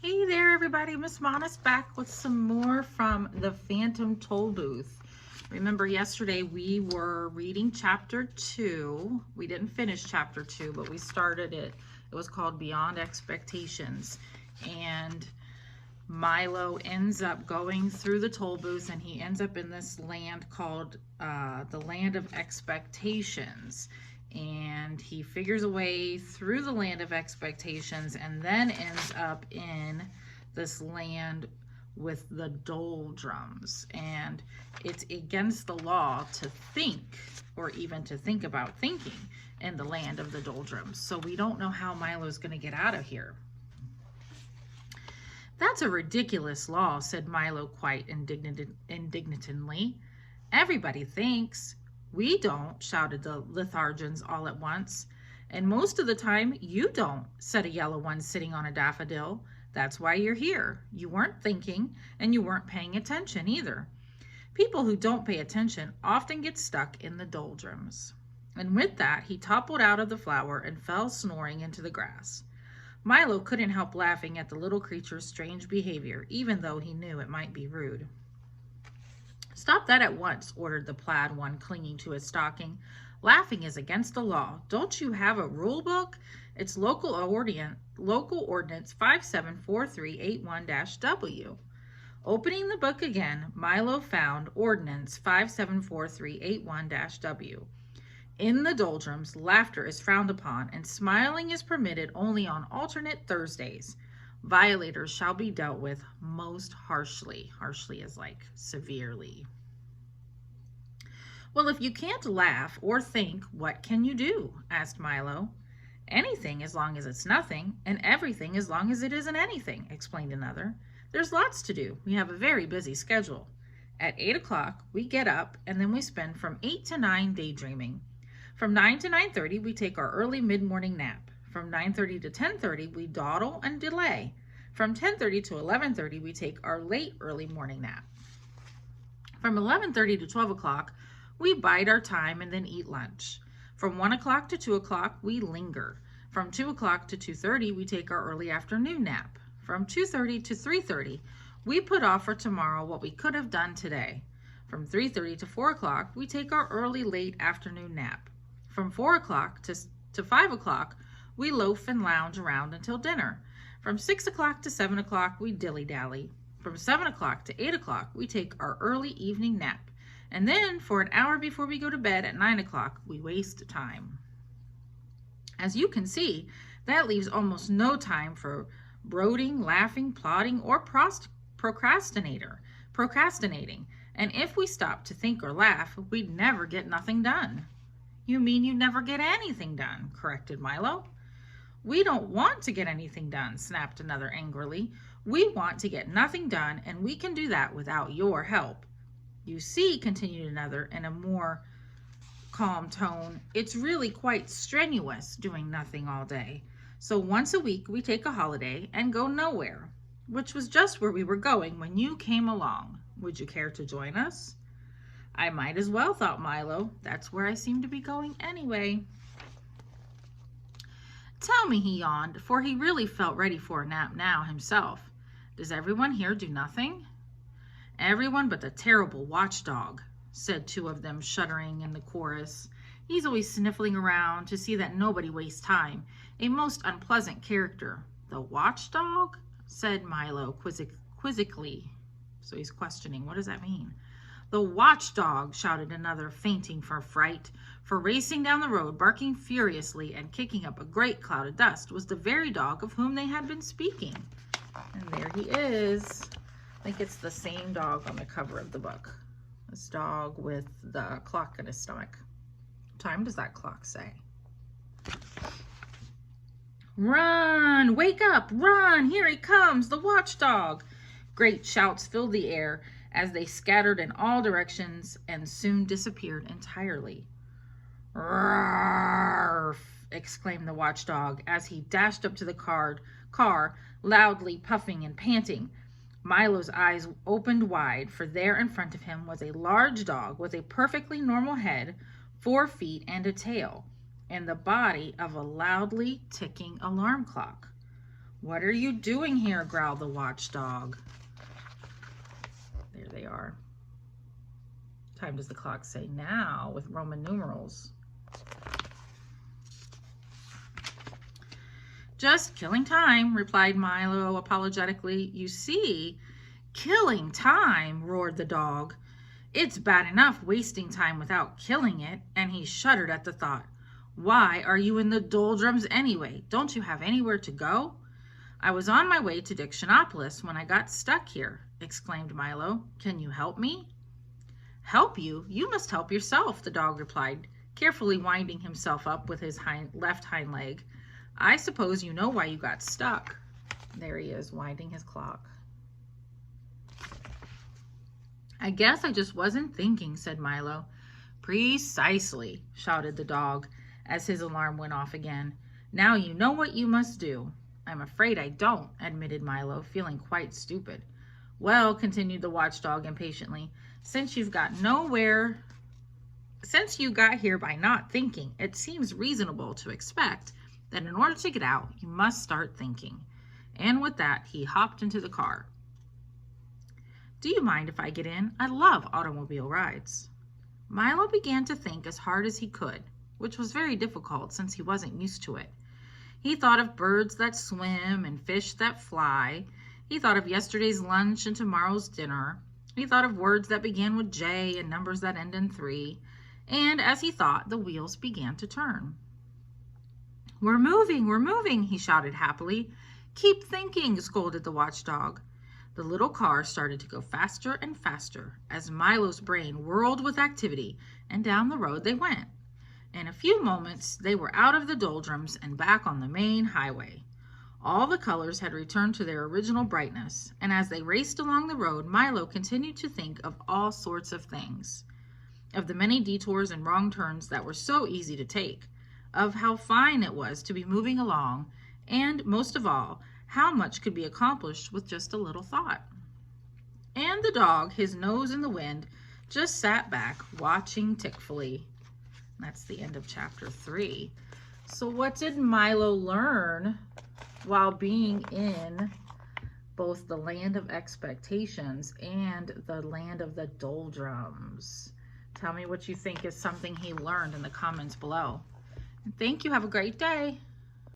Hey there, everybody. Miss Mona's back with some more from the Phantom Tollbooth. Remember, yesterday we were reading chapter 2. We didn't finish chapter 2, but we started it. It was called Beyond Expectations. And Milo ends up going through the toll booths, and he ends up in this land called the Land of Expectations. And he figures a way through the Land of Expectations and then ends up in this land with the doldrums. And it's against the law to think, or even to think about thinking, in the land of the doldrums. So we don't know how Milo's going to get out of here. "That's a ridiculous law," said Milo quite indignantly. "Everybody thinks." "We don't," shouted the Lithargians all at once. "And most of the time you don't," said a yellow one sitting on a daffodil. "That's why you're here. You weren't thinking, and you weren't paying attention either. People who don't pay attention often get stuck in the doldrums." And with that, he toppled out of the flower and fell snoring into the grass. Milo couldn't help laughing at the little creature's strange behavior, even though he knew it might be rude. "Stop that at once," ordered the plaid one, clinging to his stocking. "Laughing is against the law. Don't you have a rule book? It's local ordinance 574381-W. Opening the book again, Milo found Ordinance 574381-W. "In the doldrums, laughter is frowned upon, and smiling is permitted only on alternate Thursdays. Violators shall be dealt with most harshly." Harshly is like severely. "Well, if you can't laugh or think, what can you do?" asked Milo. "Anything as long as it's nothing, and everything as long as it isn't anything," explained another. "There's lots to do. We have a very busy schedule. At 8 o'clock, we get up, and then we spend from 8 to 9 daydreaming. From 9 to 9:30, we take our early mid-morning nap. From 9:30 to 10:30, we dawdle and delay. From 10:30 to 11:30, we take our late early morning nap. From 11:30 to 12 o'clock, we bide our time and then eat lunch. From 1 o'clock to 2 o'clock, we linger. From 2 o'clock to 2:30, we take our early afternoon nap. From 2:30 to 3:30, we put off for tomorrow what we could have done today. From 3:30 to 4 o'clock, we take our early late afternoon nap. From 4 o'clock to 5 o'clock, we loaf and lounge around until dinner. From 6 o'clock to 7 o'clock, we dilly-dally. From 7 o'clock to 8 o'clock, we take our early evening nap. And then, for an hour before we go to bed at 9 o'clock, we waste time. As you can see, that leaves almost no time for brooding, laughing, plotting, or procrastinating. And if we stopped to think or laugh, we'd never get nothing done." "You mean you never get anything done," corrected Milo. "We don't want to get anything done," snapped another angrily. "We want to get nothing done, and we can do that without your help. You see," continued another in a more calm tone, "it's really quite strenuous doing nothing all day. So once a week we take a holiday and go nowhere, which was just where we were going when you came along. Would you care to join us?" "I might as well," thought Milo. "That's where I seem to be going anyway." "Tell me," he yawned, for he really felt ready for a nap now himself. "Does everyone here do nothing?" "Everyone but the terrible watchdog," said two of them, shuddering in the chorus. "He's always sniffling around to see that nobody wastes time. A most unpleasant character." "The watchdog?" said Milo quizzically. So he's questioning, what does that mean? "The watchdog," shouted another, fainting for fright, for racing down the road, barking furiously and kicking up a great cloud of dust, was the very dog of whom they had been speaking. And there he is. I think it's the same dog on the cover of the book. This dog with the clock in his stomach. What time does that clock say? "Run! Wake up! Run! Here he comes, the watchdog!" Great shouts filled the air as they scattered in all directions and soon disappeared entirely. "Roar!" exclaimed the watchdog as he dashed up to the car, loudly puffing and panting. Milo's eyes opened wide, for there in front of him was a large dog with a perfectly normal head, 4 feet, and a tail, and the body of a loudly ticking alarm clock. "What are you doing here?" growled the watchdog. There they are. Time does the clock say now with Roman numerals? "Just killing time," replied Milo apologetically. "You see, killing time," roared the dog. "It's bad enough wasting time without killing it," and he shuddered at the thought. "Why are you in the doldrums anyway? Don't you have anywhere to go?" "I was on my way to Dictionopolis when I got stuck here," exclaimed Milo. "Can you help me?" "Help you? You must help yourself," the dog replied, carefully winding himself up with his left hind leg. "I suppose you know why you got stuck." There he is, winding his clock. "I guess I just wasn't thinking," said Milo. "Precisely," shouted the dog as his alarm went off again. "Now you know what you must do." "I'm afraid I don't," admitted Milo, feeling quite stupid. "Well," continued the watchdog impatiently, since you got here by not thinking, it seems reasonable to expect that in order to get out, you must start thinking." And with that, he hopped into the car. "Do you mind if I get in? I love automobile rides." Milo began to think as hard as he could, which was very difficult since he wasn't used to it. He thought of birds that swim and fish that fly. He thought of yesterday's lunch and tomorrow's dinner. He thought of words that began with J and numbers that end in 3. And as he thought, the wheels began to turn. We're moving," he shouted happily. "Keep thinking," scolded the watchdog. The little car started to go faster and faster as Milo's brain whirled with activity, and down the road they went. In a few moments, they were out of the doldrums and back on the main highway. All the colors had returned to their original brightness, and as they raced along the road, Milo continued to think of all sorts of things. Of the many detours and wrong turns that were so easy to take, of how fine it was to be moving along, and, most of all, how much could be accomplished with just a little thought. And the dog, his nose in the wind, just sat back, watching tickfully. That's the end of chapter 3. So what did Milo learn while being in both the land of expectations and the land of the doldrums? Tell me what you think is something he learned in the comments below. Thank you. Have a great day.